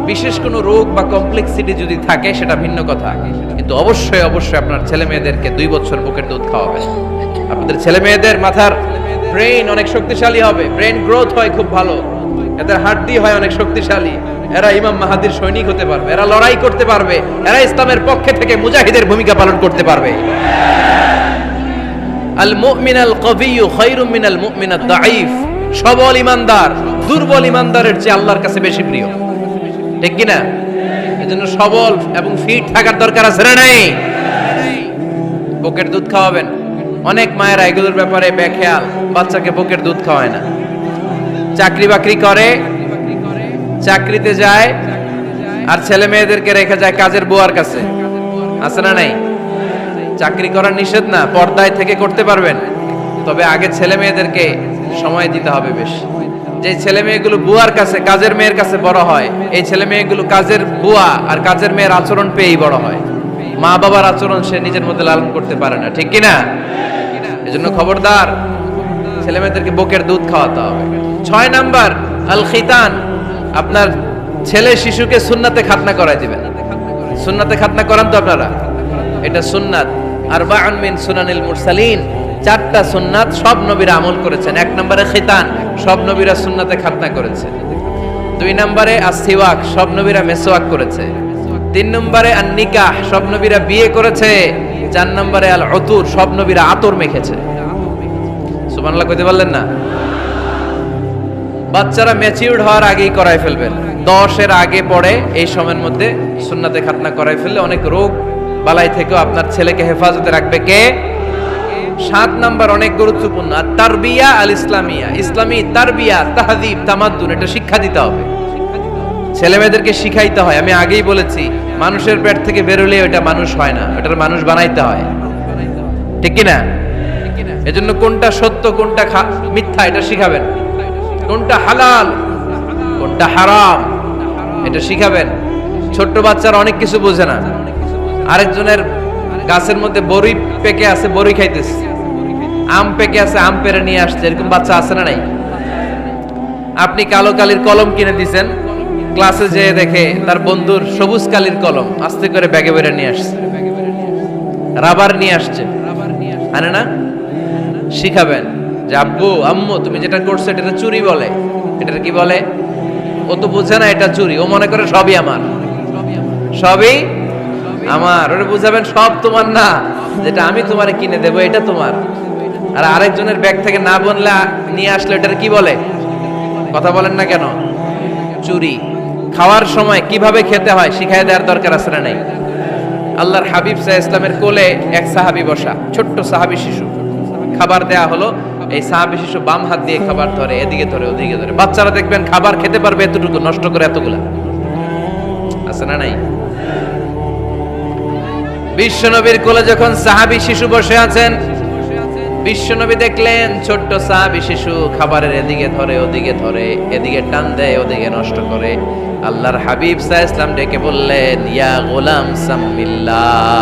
বিশেষ কোনো রোগ বা কমপ্লেক্সিটি যদি থাকে সেটা ভিন্ন কথা, কিন্তু অবশ্যই অবশ্যই আপনার ছেলে মেয়েদেরকে 2 বছর বুকের দুধ খাওয়াবেন। আপনাদের ছেলে মেয়েদের মাথার ব্রেইন অনেক শক্তিশালী হবে, ব্রেইন গ্রোথ হয় খুব ভালো, এদের হাড্ডি হয় অনেক শক্তিশালী, এরা ইমাম মাহাদির সৈনিক হতে পারবে, এরা লড়াই করতে পারবে, এরা ইসলামের পক্ষে থেকে মুজাহিদের ভূমিকা পালন করতে পারবে। আল মুমিন আল কবিয়্যু খায়রুম মিনাল মুমিন আদ দাঈফ। সবল ইমানদার দুর্বল ইমানদারের চেয়ে আল্লাহর কাছে বেশি প্রিয়, ঠিক কি না? এজন্য সবল এবং ফিট থাকার দরকার আছে না নাই? বুকের দুধ খাওয়াবেন। অনেক মায়েরা এগুলোর ব্যাপারে বেখেয়াল, বাচ্চাকে বুকের দুধ খাওয়ায় না। চাকরি বাকরি করে, চাকরিতে যায়, আর ছেলে মেয়েদেরকে রেখে যায় কাজের বুয়ার কাছে। আছে না নাই? চাকরি করা নিষেধ না, পর্দায় থেকে করতে পারবেন, তবে আগে ছেলে মেয়েদেরকে সময় দিতে হবে বেশি। যে ছেলে মেয়েগুলো বুয়ার কাছে, কাজের মেয়ের কাছে বড় হয়, এই ছেলে মেয়েগুলো কাজের বুয়া আর কাজের মেয়ের আচরণ পেয়েই বড় হয়। মা বাবার আচরণ সে নিজের মধ্যে লালন করতে পারে না, ঠিক কিনা? এজন্য খবরদার, ছেলে মেয়েদেরকে বুকের দুধ খাওয়াতে হবে। 6 নাম্বার আল খিতান। আপনার ছেলে শিশুকে সুন্নাতে খাতনা করাই দিবেন। সুন্নাতে খাতনা করান তো আপনারা? এটা সুন্নাত। আরবাউন মিন সুনানিল মুরসালিন। 4টা সুন্নাত সব নবীরা আমল করেছেন। 1 নম্বরে খিতান, সব নবীরা সুন্নাতে খাতনা করেছে। 2 নম্বরে আসসিওয়াক, সব নবীরা মেসওয়াক করেছে। 3 নম্বরে আন নিকাহ, সব নবীরা বিয়ে করেছে। 4 নম্বরে আল উতুর, সব নবীরা আতর মেখেছে। সুবহানাল্লাহ কইতে পারলেন না? বাচ্চারা ম্যাচিউরড হওয়ার আগেই করাই ফেলবেন। 10 এর আগে পরে এই সময়ের মধ্যে সুন্নাতে খাতনা করাই ফেললে অনেক রোগ বালাই থেকেও আপনার ছেলেকে হেফাজতে রাখবে কে? 7 নাম্বার অনেক গুরুত্বপূর্ণ, আর তারবিয়া আল ইসলামিয়া, ইসলামী তারবিয়া, তাহযীব, তামাদ্দুন, এটা শিক্ষা দিতে হবে। ছেলে মেয়েদেরকে শিখাইতে হয়। আমি আগেই বলেছি, মানুষের পেট থেকে বেরোলে ওটা মানুষ হয় না, ওটার মানুষ বানাইতে হয়, ঠিক কি না? এজন্য কোনটা সত্য কোনটা মিথ্যা এটা শিখাবেন, কোনটা হালাল কোনটা হারাম এটা শিখাবেন। ছোট্ট বাচ্চারা অনেক কিছু বোঝে না। আরেকজনের গাছের মধ্যে বড়ি পেকে আছে, বড়ি খাইতেছে, আম পেকে আছে, আম পেরে নিয়ে আসছে, এরকম বাচ্চা আছে না নাই? আপনি কালো কালির কলম কিনে দিয়েছেন, ক্লাসে যেয়ে দেখে তার বন্ধুর সবুজ কালির কলম, আস্তে করে ব্যাগে বেরে নিয়ে আসছে, রাবার নিয়ে আসছে, আনে না? শিখাবেন যে আব্বু আম্মু তুমি যেটা করছো এটা চুরি বলে, এটা কি বলে? ও তো বুঝে না এটা চুরি, ও মনে করে সবই আমার, সবই আমার। ওরে বুঝাবেন সব তোমার না, যেটা আমি তোমারে কিনে দেবো এটা তোমার। আর আরেকজনের ব্যাগ থেকে না বললে নিয়ে আসলে এটার কি বলে? কথা বলেন না কেন? চুরি। খাওয়ার সময় কিভাবে খেতে হয় শিখায় দেওয়ার দরকার আছে না নাই? আল্লাহর হাবিব সাল্লাল্লাহু আলাইহি ওয়াসাল্লামের কোলে এক সাহাবী বসা, ছোট্ট সাহাবী শিশু, খাবার দেয়া হলো, এই সাহাবী শিশু বাম হাত দিয়ে খাবার ধরে, এদিকে ধরে ওদিকে ধরে। বাচ্চারা দেখবেন খাবার খেতে পারবে এতটুকু, নষ্ট করে এতগুলা, আছে না নাই? বিশ্বনবীর কোলে যখন সাহাবী শিশু বসে আছেন, বিশ্বনবী দেখলেন ছোট্ট সাহাবী শিশু খাবারের এদিকে ধরে ওদিকে ধরে, এদিকে টান দেয় ওদিকে নষ্ট করে। আল্লাহর হাবিব সাল্লাল্লাহু আলাইহি ওয়াসাল্লাম ডেকে বললেন, ইয়া গোলাম সাম্মিল্লাহ,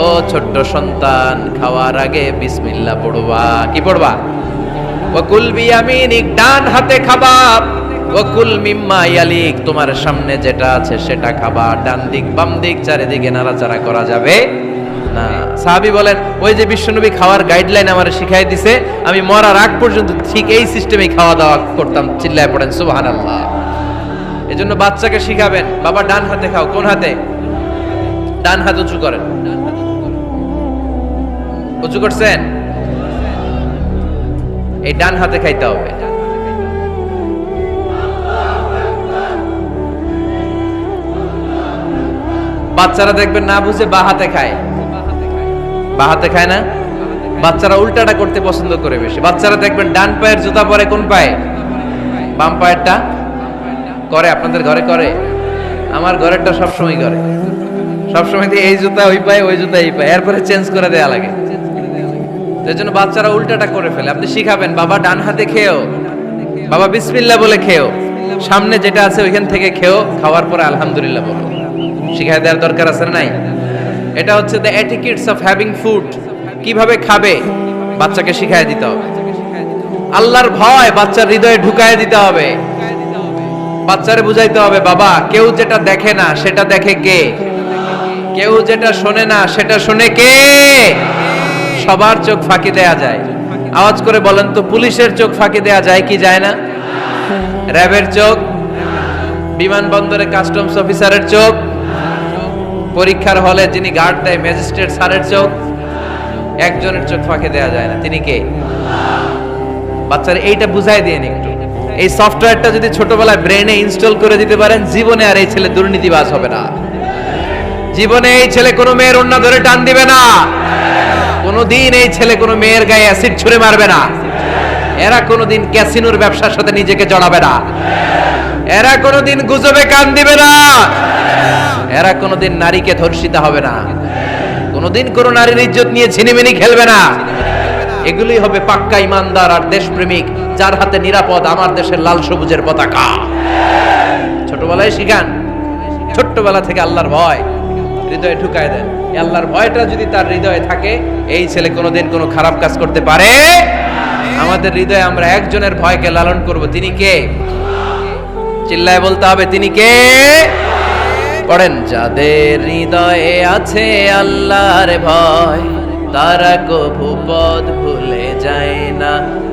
ও ছোট্ট সন্তান, খাওয়ার আগে বিসমিল্লাহ পড়বা। কি পড়বা? ওয়াকুল বিয়ামিনিক, ডান হাতে খাবা, ওয়াকুল মিম্মা ইয়ালিক, তোমার সামনে যেটা আছে সেটা খাবা, ডান দিক বাম দিক চারিদিকে নাড়াচাড়া করা যাবে না। সাহাবী বলেন, ওই যে বিশ্বনবী খাওয়ার গাইডলাইন আমারে শিখাই দিছে, আমি মরার আগ পর্যন্ত ঠিক এই সিস্টেমেই খাওয়া দাওয়া করতাম। চিল্লায় পড়েন সুবহানাল্লাহ। এজন্য বাচ্চাকে শিখাবেন, বাবা ডান হাতে খাও। কোন হাতে? ডান হাত উঁচু করেন। উঁচু করছেন? এই ডান হাতে খাইতে হবে। বাচ্চারা দেখবেন না বুঝে বা হাতে খায়, বা হাতে খায় না। বাচ্চারা উল্টাটা করতে পছন্দ করে বেশি। বাচ্চারা দেখবেন ডান পায়ের জুতা পরে কোন পায়ে? বাম পায়েরটা করে। আপনাদের ঘরে করে? আমার ঘরেরটা সবসময় করে, সবসময় দিয়ে এই জুতা ওই পায়ে, ওই জুতা এই পায়ে, এরপরে চেঞ্জ করে দেয়া লাগে। এর জন্য বাচ্চারা উল্টাটা করে ফেলে। আপনি শিখাবেন, বাবা ডান হাতে খেও, বাবা বিসমিল্লাহ বলে খেও, সামনে যেটা আছে ওইখান থেকে খেও, খাওয়ার পরে আলহামদুলিল্লাহ বলো। শিখাই দেওয়ার দরকার আছে না নাই? এটা হচ্ছে the etiquettes of having food. কিভাবে খাবে বাচ্চাকে শিখাই দিতে হবে। আল্লাহর ভয় বাচ্চার হৃদয়ে ঢুকায় দিতে হবে। বাচ্চারে বুঝাইতে হবে, বাবা কেউ যেটা দেখে না সেটা দেখে কে? কেউ যেটা শোনে না সেটা শোনে কে? সবার চোখ ফাঁকি দেয়া যায়। আওয়াজ করে বলেন তো, পুলিশের চোখ ফাঁকি দেয়া যায় কি যায় না? র্যাবের চোখ, বিমানবন্দরে কাস্টমস অফিসারের চোখ, পরীক্ষার হলে যিনি গার্ড দেয় ম্যাজিস্ট্রেট স্যারের চোখ, একজনের চোখ ফাঁকি দেয়া যায় না। তিনি কে? বাচ্চারা এইটা বুঝাই দিয়ে একটু। এই সফটওয়্যারটা যদি ছোটবেলায় ব্রেনে ইনস্টল করে দিতে পারেন, জীবনে আর এই ছেলে দুর্নীতিবাজ হবে না। জীবনে এই ছেলে কোনো মেয়ের ওড়না ধরে টান দিবে না। কোনোদিন এই ছেলে কোনো মেয়ের গায়ে অ্যাসিড ছুঁড়ে মারবে না। এরা কোনোদিন ক্যাসিনোর ব্যবসার সাথে নিজেকে জড়াবে না। এরা কোনোদিন গুজবে কান দিবে না। এরা কোনোদিন নারীকে ধর্ষিতা হবে না। কোনোদিন কোনো নারীর ইজ্জত নিয়ে ছিনিমিনি খেলবে না। এগুলোই হবে পাক্কা ইমানদার আর দেশপ্রেমিক, যার হাতে নিরাপদ আমার দেশের লাল সবুজের পতাকা। ছোটবেলায় শিখান, ছোট্টবেলা থেকে আল্লাহর ভয় হৃদয়ে ঢুকায় দেন। এই আল্লাহর ভয়টা যদি তার হৃদয়ে থাকে, এই ছেলে কোনোদিন কোনো খারাপ কাজ করতে পারে। আমাদের হৃদয়ে আমরা একজনের ভয়কে লালন করব, তিনি কে? চিল্লায় বলতে হবে, তিনি কে? পড়েন, যাদের হৃদয়ে আছে আল্লাহর ভয়, তারা কভু পথ ভুলে যায় না।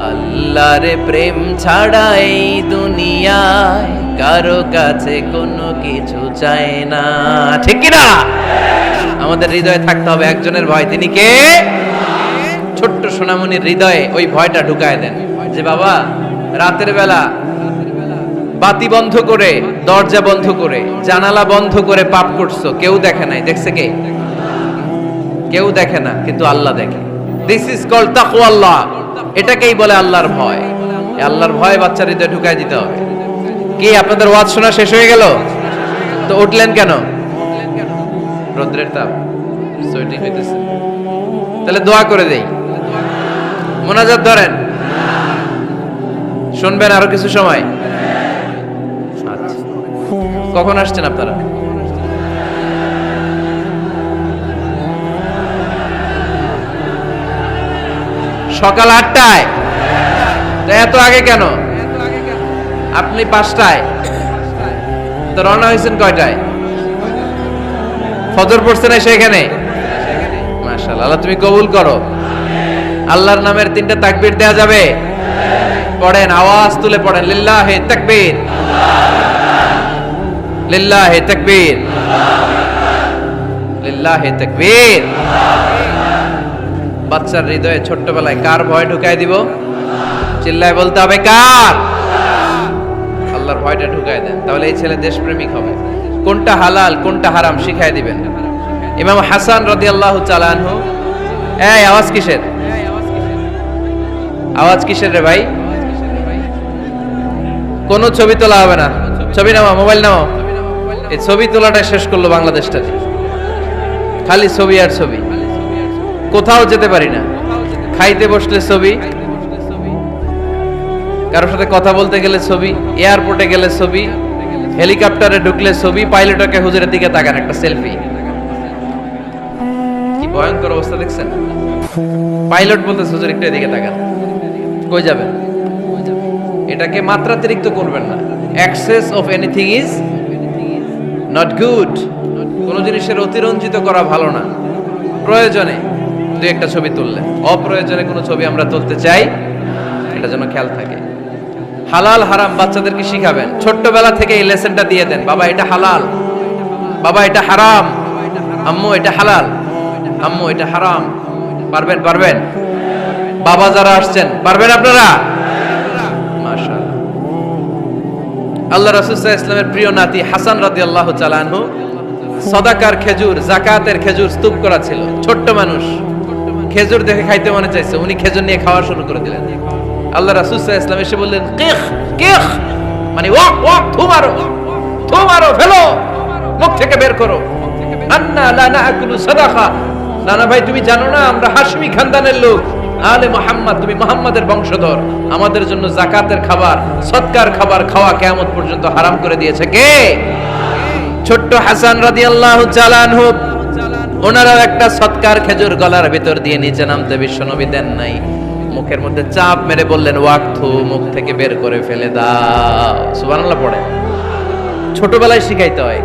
আল্লাহর প্রেম ছাড়া এই দুনিয়ায় কারো কাছে কোনো কিছু চায় না। ঠিক কি না? আমাদের হৃদয়ে থাকতে হবে একজনের ভয়, তিনি কে? ছোট্ট সোনামণির হৃদয়ে ওই ভয়টা ঢুকায় দেন যে বাবা রাতের বেলা বাতি বন্ধ করে, দরজা বন্ধ করে, জানালা বন্ধ করে পাপ করছো, কেউ দেখে নাই। দেখছে কে? কেউ দেখে না, কিন্তু আল্লাহ দেখে। দিস ইজ কল্ড তাকওয়াল্লাহ। এটাকেই বলে আল্লাহর ভয়। এই আল্লাহর ভয় বাচ্চার হৃদয়ে ঢুকায় দিতে হবে। কি আপনাদের ওয়াজ শোনা শেষ হয়ে গেল? তো উঠলেন কেন? রৌদ্রের তাপ, সোয়েটিং হইতেছে। তাহলে দোয়া করে দেই, মোনাজাত ধরেন, শুনবেন আরো কিছু সময়। আচ্ছা, কখন আসছেন আপনারা? সকাল 8টায়। তো এত আগে কেন? আপনি 5টায়, তো রওনা হয়েছেন কয়টায়? ফজর পড়ছেন এসে এখানে? মাশাআল্লাহ, আল্লাহ তুমি কবুল করো। আল্লাহর নামের 3টা তাকবীর দেয়া যাবে? পড়েন, আওয়াজ তুলে পড়েন, লিল্লাহি তাকবীর, লিল্লাহি তাকবীর, লিল্লাহি তাকবীর। বাচ্চার হৃদয়ে ছোট্টবেলায় কার ভয় ঢুকায় দিব? চিল্লায় বলতে হবে কার? আল্লাহর ভয়টা ঢুকায় দেন, তাহলে এই ছেলে দেশপ্রেমিক হবে। কোনটা হালাল কোনটা হারাম শিখায় দিবেন। ইমাম হাসান রাদিয়াল্লাহু তাআলা আনহু, এই আওয়াজ কিসের? আওয়াজ কিসের রে ভাই? কোনো ছবি তোলা হবে না। ছবি নামাও, মোবাইল নামাও। এই ছবি তোলাটা শেষ করলো বাংলাদেশটা, খালি ছবি আর ছবি। কোথাও যেতে পারি না, খাইতে বসলে ছবি, কারোর সাথে কথা বলতে গেলে ছবি, এয়ারপোর্টে গেলে ছবি, হেলিকপ্টারে ঢুকলে ছবি, পাইলটকে হুজুরের দিকে তাকান, একটা সেলফি। কি ভয়ঙ্কর অবস্থা দেখছেন? পাইলট বলতে হুজুর একটু এদিকে তাকান, কই যাবেন? এটাকে মাত্রাতিরিক্ত করবেন না। Access of anything is not good. কোন জিনিসের অতিরঞ্জিত করা ভালো না। প্রয়োজনে দুই একটা ছবি তুললেন, অপ্রয়োজনে কোনো ছবি আমরা তুলতে চাই, এটা যেন খেয়াল থাকে। হালাল হারাম বাচ্চাদেরকে শিখাবেন, ছোট্টবেলা থেকে এই লেসনটা দিয়ে দেন। বাবা এটা হালাল, বাবা এটা হারাম, আম্মু এটা হালাল, আম্মু এটা হারাম। পারবেন? পারবেন? বাবা যারা আসছেন পারবেন আপনারা? মাশাআল্লাহ। আল্লাহ রাসূল সাল্লাল্লাহু আলাইহি ওয়াসাল্লামের প্রিয় নাতি হাসান রাদিয়াল্লাহু তাআলা আনহু সাদাকার খেজুর, যাকাতের খেজুর স্তূপ করা ছিল। ছোট্ট মানুষ, খেজুর দেখে খাইতে মনে চাইছে, উনি খেজুর নিয়ে খাওয়া শুরু করে দিলেন। আল্লাহ রাসূল সাল্লাল্লাহু আলাইহি ওয়াসাল্লাম এসে বললেন, কিখ কিখ, মানে ওয়াক ওয়াক, থু মারো, ফেলো, মুখ থেকে বের করো। আন্না লা নাকুলু সাদাকা। নানা ভাই, তুমি জানো না আমরা হাশমি খানদানের লোক, আলে মুহাম্মদ, তুমি মুহাম্মাদের বংশধর। আমাদের জন্য যাকাতের খাবার, সদকার খাবার খাওয়া কিয়ামত পর্যন্ত হারাম করে দিয়েছে কে? ছোট্ট হাসান রাদিয়াল্লাহু তাআলা আনহু, ওনারও একটা সদকার খেজুর গলার ভিতর দিয়ে নিচে নামতে বিশ্বনবী দেন নাই। মুখের মধ্যে চাপ মেরে বললেন, ওয়াক্তু, মুখ থেকে বের করে ফেলে দাও। সুবহানাল্লাহ পড়ে। ছোটবেলায় শিখাইতে হয়।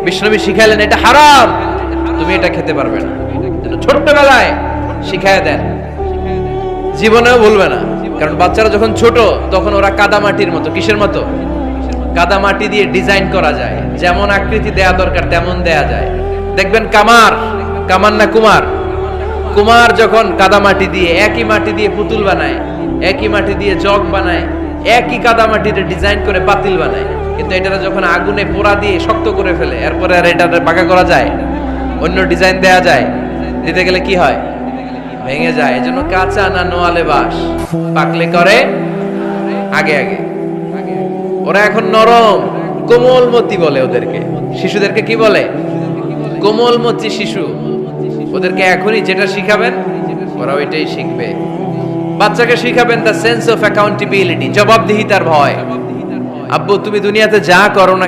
বিশ্বনবী শিখাইলেন এটা হারাম, তুমি এটা খেতে পারবে না। ছোটবেলায় শিখায় দেন, জীবনেও ভুলবে না। কারণ বাচ্চারা যখন ছোট তখন ওরা কাদামাটির মতো। কিসের মতো? কাদামাটি দিয়ে ডিজাইন করা যায়, যেমন আকৃতি দেয়া দরকার তেমন দেয়া যায়। দেখবেন কামার না কুমার, কুমার যখন কাদামাটি দিয়ে, একই মাটি দিয়ে পুতুল বানায়, একই মাটি দিয়ে জগ বানায়, একই কাদামাটিতে ডিজাইন করে পাতিল বানায়, কিন্তু এটা যখন আগুনে পোড়া দিয়ে শক্ত করে ফেলে, এরপরে আর এটা পাকা করা যায়, অন্য ডিজাইন দেয়া যায়, দিতে গেলে কি হয়? ভেঙে যায়। এজন্য কাঁচা না নোয়ালে বাস, পাকলে করে আগে আগে। ওরা এখন নরম, কোমলমতি বলে ওদেরকে। শিশুদেরকে কি বলে? কোমলমতি শিশু। ওদেরকে এখনই যেটা শিখাবেন ওরা ওইটাই শিখবে। বাচ্চাকে শিখাবেন দ্য সেন্স অফ অ্যাকাউন্টেবিলিটি, জবাবদিহিতার ভয়। আব্বু তুমি দুনিয়াতে যা করো না